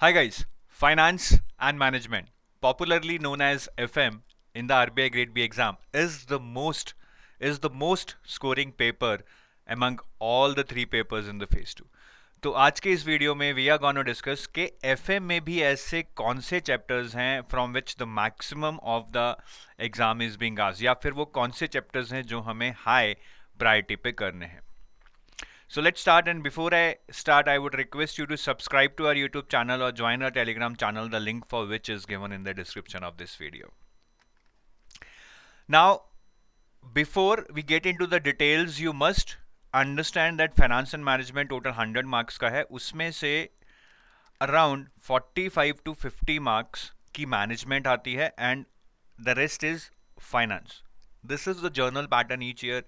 Hi guys, Finance and Management, popularly known as FM in the RBI Grade B exam, is the most scoring paper among all the three papers in the phase 2. तो आज के इस video में we are gonna discuss कि FM में भी ऐसे कौन से चैप्टर्स हैं from which the maximum of the exam is being asked, या फिर वो कौन से चैप्टर्स हैं जो हमें हाई प्रायोरिटी पे करने हैं. So let's start, and before I start, I would request you to subscribe to our YouTube channel or join our Telegram channel, the link for which is given in the description of this video. Now, before we get into the details, you must understand that finance and management total 100 marks का है, उसमें से around 45 to 50 marks की management आती है and the rest is finance. This is the journal pattern each year.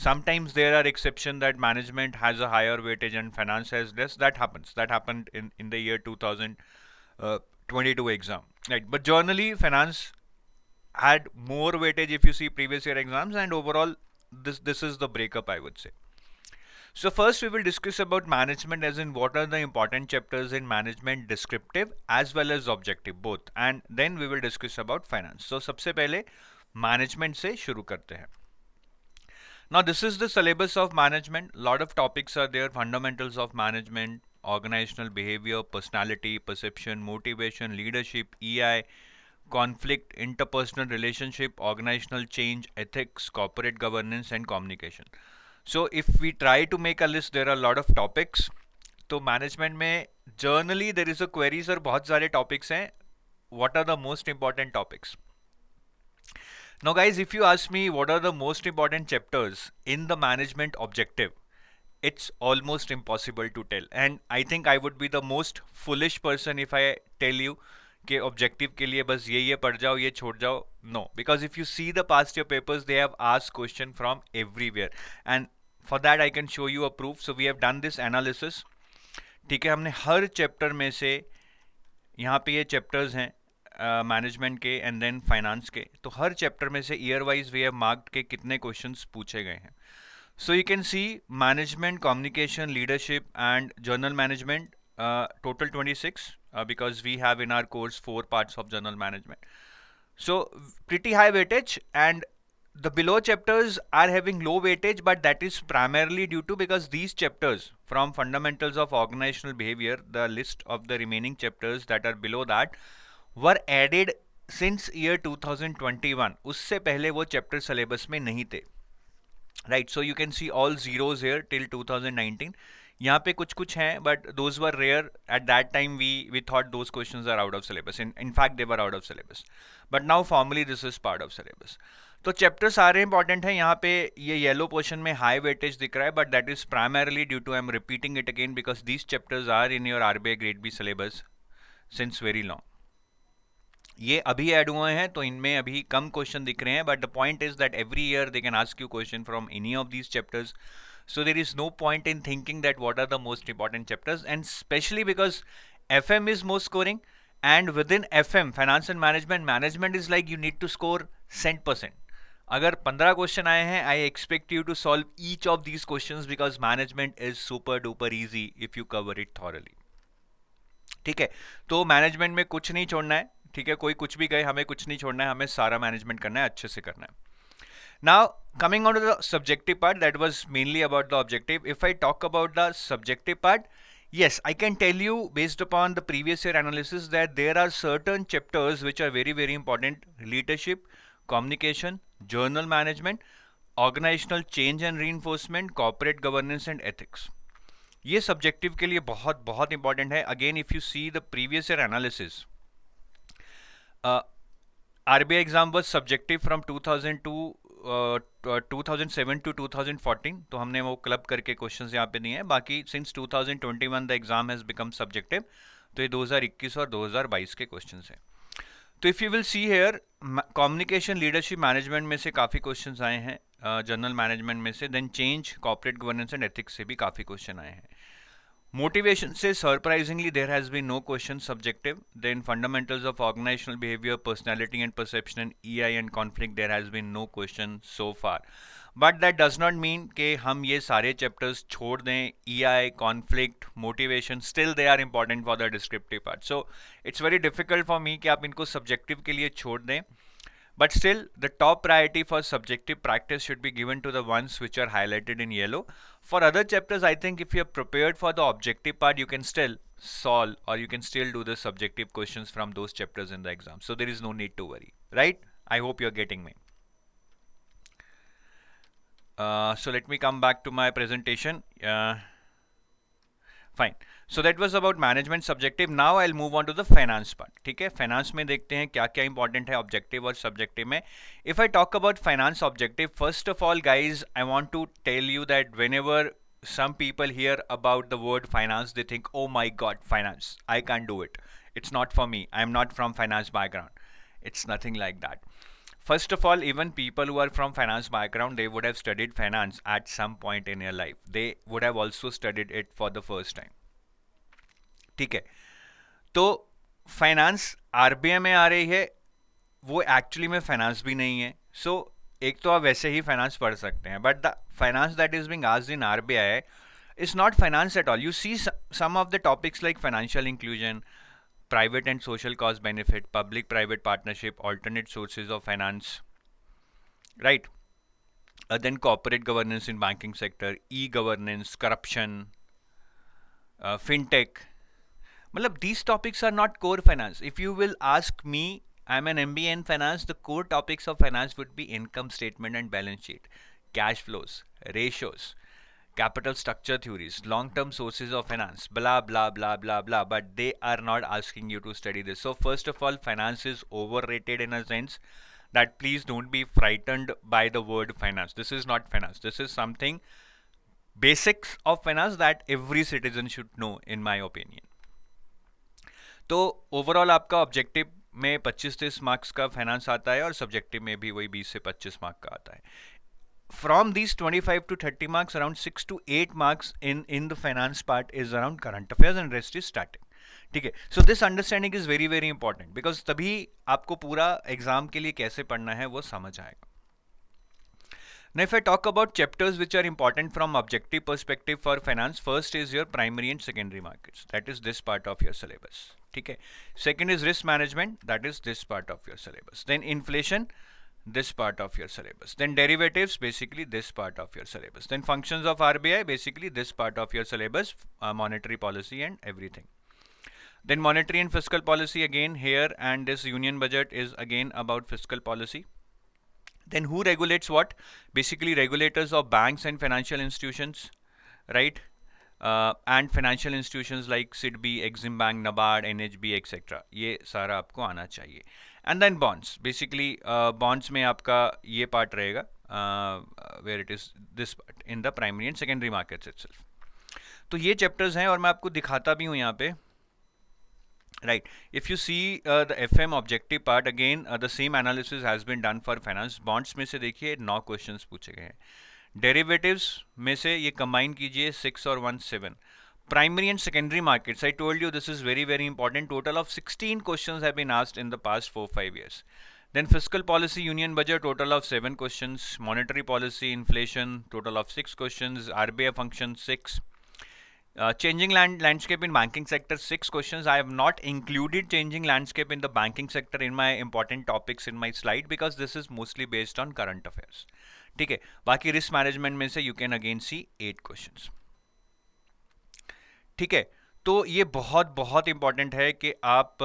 Sometimes there are exceptions that management has a higher weightage and finance has less. That happens. That happened in the year 2022 exam. Right. But generally, finance had more weightage if you see previous year exams, and overall, this is the breakup, I would say. So first we will discuss about management, as in what are the important chapters in management, descriptive as well as objective both, and then we will discuss about finance. So सबसे पहले management से शुरू करते हैं. Now this is the syllabus of management. Lot of topics are there: fundamentals of management, organizational behavior, personality, perception, motivation, leadership, EI, conflict, interpersonal relationship, organizational change, ethics, corporate governance and communication. So if we try to make a list, there are a lot of topics. तो management में generally there is a query, sir बहुत सारे topics हैं, what are the most important topics? Now guys, if you ask me what are the most important chapters in the management objective, it's almost impossible to tell, and I think I would be the most foolish person if I tell you कि objective के लिए बस ये पढ़ जाओ, ये छोड़ जाओ. No, because if you see the past year papers, they have asked question from everywhere, and for that I can show you a proof. So we have done this analysis. ठीक है, हमने हर चैप्टर में से, यहाँ पे ये chapters हैं management के एंड देन फाइनेंस के, तो हर चैप्टर में से year wise we have marked के कितने क्वेश्चंस पूछे गए हैं. So you can see management, communication, leadership and general management, total 26 because we have in our course 4 parts of journal management. So pretty high weightage, and the below chapters are having low weightage, but that is primarily due to because these chapters from fundamentals of organizational behavior, the list of the remaining chapters that are below that were added since year 2021. उससे पहले वो chapter syllabus में नहीं थे. Right, so you can see all zeros here till 2019. यहाँ पे कुछ हैं, but those were rare at that time. We thought those questions are out of syllabus. In fact, they were out of syllabus. But now formally this is part of syllabus. तो chapter सारे important हैं. यहाँ पे ये yellow portion में high weightage दिख रहा है, but that is primarily due to, I am repeating it again because these chapters are in your RBI grade B syllabus since very long. ये अभी ऐड हुए हैं तो इनमें अभी कम क्वेश्चन दिख रहे हैं, but the point is that every year they can ask you question from any of these chapters. So there is no point in thinking that what are the most important chapters, and especially because FM is most scoring, and within FM, finance and management is like you need to score 100%. अगर 15 question आए हैं, I expect you to solve each of these questions because management is super duper easy if you cover it thoroughly. ठीक है, तो management में कुछ नहीं छोड़ना है. ठीक है, कोई कुछ भी कहे, हमें कुछ नहीं छोड़ना है, हमें सारा मैनेजमेंट करना है, अच्छे से करना है. Now, coming on to the subjective part, that was mainly about the objective. If I talk about the subjective part, yes, I can tell you based upon the previous year analysis that there are certain chapters which are very, very important: leadership, communication, journal management, organizational change and reinforcement, corporate governance and ethics. ये subjective के लिए बहुत बहुत important है. Again, if you see the previous year analysis, RBI exam was subjective from 2007 to 2014. तो हमने वो club करके क्वेश्चंस यहाँ पे दिए हैं. बाकी since 2021 the exam has become subjective, तो ये 2021 और 2022 के क्वेश्चंस हैं. तो if you will see here, communication, leadership, management में से काफ़ी क्वेश्चंस आए हैं, जनरल मैनेजमेंट में से, then change, corporate governance and ethics से भी काफ़ी क्वेश्चन आए हैं. Motivation says surprisingly there has been no question subjective. Then fundamentals of organizational behavior, personality and perception, EI and conflict, there has been no question so far. But that does not mean कि हम ये सारे chapters छोड़ दें. EI, conflict, motivation, still they are important for the descriptive part. So it's very difficult for me कि आप इनको subjective के लिए छोड़ दें. But still, the top priority for subjective practice should be given to the ones which are highlighted in yellow. For other chapters, I think if you are prepared for the objective part, you can still solve or you can still do the subjective questions from those chapters in the exam. So there is no need to worry, right? I hope you're getting me. So let me come back to my presentation. Fine. So that was about management subjective. Now I'll move on to the finance part. ठीक है, finance में देखते हैं क्या क्या important है objective और subjective में. If I talk about finance objective, first of all, guys, I want to tell you that whenever some people hear about the word finance, they think, oh my God, finance, I can't do it. It's not for me. I'm not from finance background. It's nothing like that. First of all, even people who are from finance background, they would have studied finance at some point in their life. They would have also studied it for the first time. ठीक है, तो finance RBI में आ रही है, वो actually में finance भी नहीं है. सो एक तो आप वैसे ही फाइनेंस पढ़ सकते हैं, but the finance that is being asked in RBI is not finance at all. You see some of the topics like financial inclusion, private and social cost benefit, public-private partnership, alternate sources of finance, right? Then corporate governance in banking sector, e-governance, corruption, fintech. Matlab, these topics are not core finance. If you will ask me, I'm an MBA in finance, the core topics of finance would be income statement and balance sheet, cash flows, ratios, capital structure theories, long-term sources of finance, blah, blah, blah, blah, blah. But they are not asking you to study this. So first of all, finance is overrated in a sense that please don't be frightened by the word finance. This is not finance. This is something basics of finance that every citizen should know, in my opinion. तो overall आपका objective में 25-30 marks का finance आता है और subjective में भी वही 20 से 25 मार्क का आता है. From these 25 to 30 marks, around 6 to 8 marks in the finance part is around current affairs and rest is static. ठीक है, so this understanding is very very important because तभी आपको पूरा एग्जाम के लिए कैसे पढ़ना है वो समझ आएगा. Now if I talk about chapters which are important from objective perspective for finance, first is your primary and secondary markets. That is this part of your syllabus. ठीक है. Second is risk management. That is this part of your syllabus. Then inflation, this part of your syllabus. Then derivatives, basically this part of your syllabus. Then functions of RBI, basically this part of your syllabus, monetary policy and everything. Then monetary and fiscal policy again here, and this union budget is again about fiscal policy. Then who regulates what? Basically regulators of banks and financial institutions, right? And financial institutions like SIDBI, Exim Bank, NABARD, NHB, etc. ये सारा आपको आना चाहिए. And then bonds. Basically bonds में आपका ये part रहेगा where it is this part in the primary and secondary markets itself. तो ये chapters हैं और मैं आपको दिखाता भी हूँ यहाँ पे. Right. If you see the FM objective part, again the same analysis has been done for finance. Bonds में से देखिए 9 questions पूछे गए हैं. Derivatives में से ये combine कीजिए 6 और 1 7. Primary and secondary markets, I told you this is very very important. Total of 16 questions have been asked in the past 4-5 years. Then fiscal policy, union budget, total of 7 questions. Monetary policy, inflation, total of 6 questions. RBI function 6. Changing landscape in banking sector, 6 questions. I have not included changing landscape in the banking sector in my important topics in my slide because this is mostly based on current affairs. ठीक है, बाकी risk management में से you can again see 8 questions. ठीक है, तो ये बहुत बहुत इंपॉर्टेंट है कि आप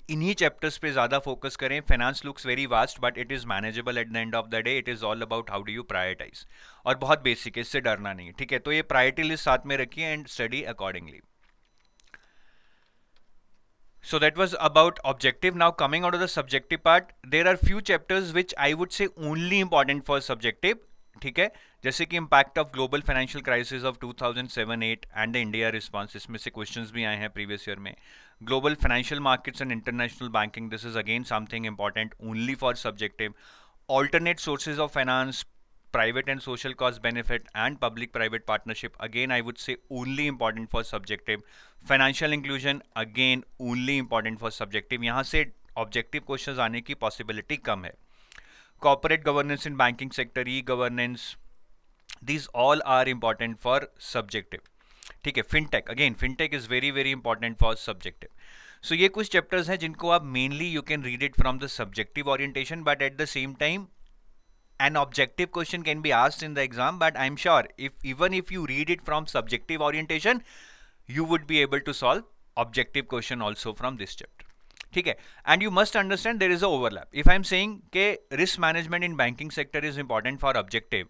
इन्हीं चैप्टर्स पे ज़्यादा फोकस करें. Finance looks very vast but it is manageable at the end of the day. It is all about how do you prioritise और बहुत बेसिक है, इससे डरना नहीं. ठीक है, तो ये प्रायोरिटी लिस्ट साथ में रखिए and study accordingly. So that was about objective. Now coming out of the subjective part, there are few chapters which I would say only important for subjective. ठीक है, जैसे कि impact of global financial crisis of 2007-8 and the India response, इसमें से questions भी आए हैं previous year में. Global financial markets and international banking, this is again something important only for subjective. Alternate sources of finance, private and social cost benefit and public private partnership, again I would say only important for subjective. Financial inclusion, again only important for subjective. यहाँ से objective questions आने की possibility कम है. Corporate governance in banking sector, e-governance, these all are important for subjective. ठीक है. Fintech, again fintech is very very important for subjective. So ये कुछ chapters हैं जिनको आप mainly you can read it from the subjective orientation, but at the same time an objective question can be asked in the exam, but I'm sure even if you read it from subjective orientation, you would be able to solve objective question also from this chapter. ठीक है. And you must understand there is a overlap. If I'm saying कि risk management in banking sector is important for objective,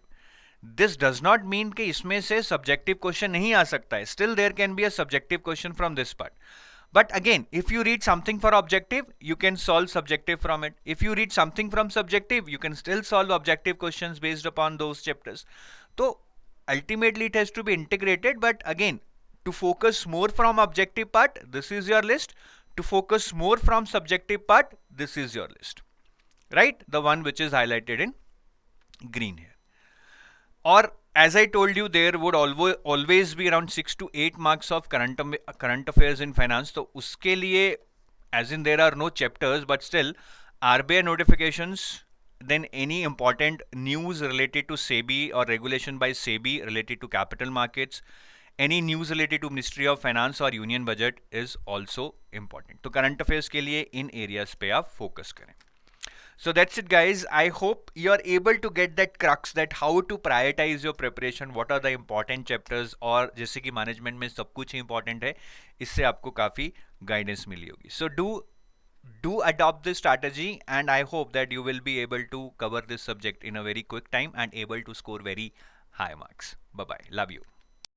this does not mean कि इसमें से subjective question नहीं आ सकता है. Still there can be a subjective question from this part. But again, if you read something for objective, you can solve subjective from it. If you read something from subjective, you can still solve objective questions based upon those chapters. So ultimately it has to be integrated, but again, to focus more from objective part, this is your list. To focus more from subjective part, this is your list. Right? The one which is highlighted in green here. Or as I told you, there would always be around 6 to 8 marks of current affairs in finance. So uske liye, as in there are no chapters, but still RBI notifications, then any important news related to SEBI or regulation by SEBI related to capital markets, any news related to Ministry of Finance or Union Budget is also important. तो current affairs के लिए इन areas पे आप focus करें. So that's it guys. I hope you are able to get that crux that how to prioritize your preparation, what are the important chapters, और जैसे कि management में सब कुछ important है, इससे आपको काफ़ी guidance मिली होगी. So do adopt this strategy and I hope that you will be able to cover this subject in a very quick time and able to score very high marks. Bye bye. Love you.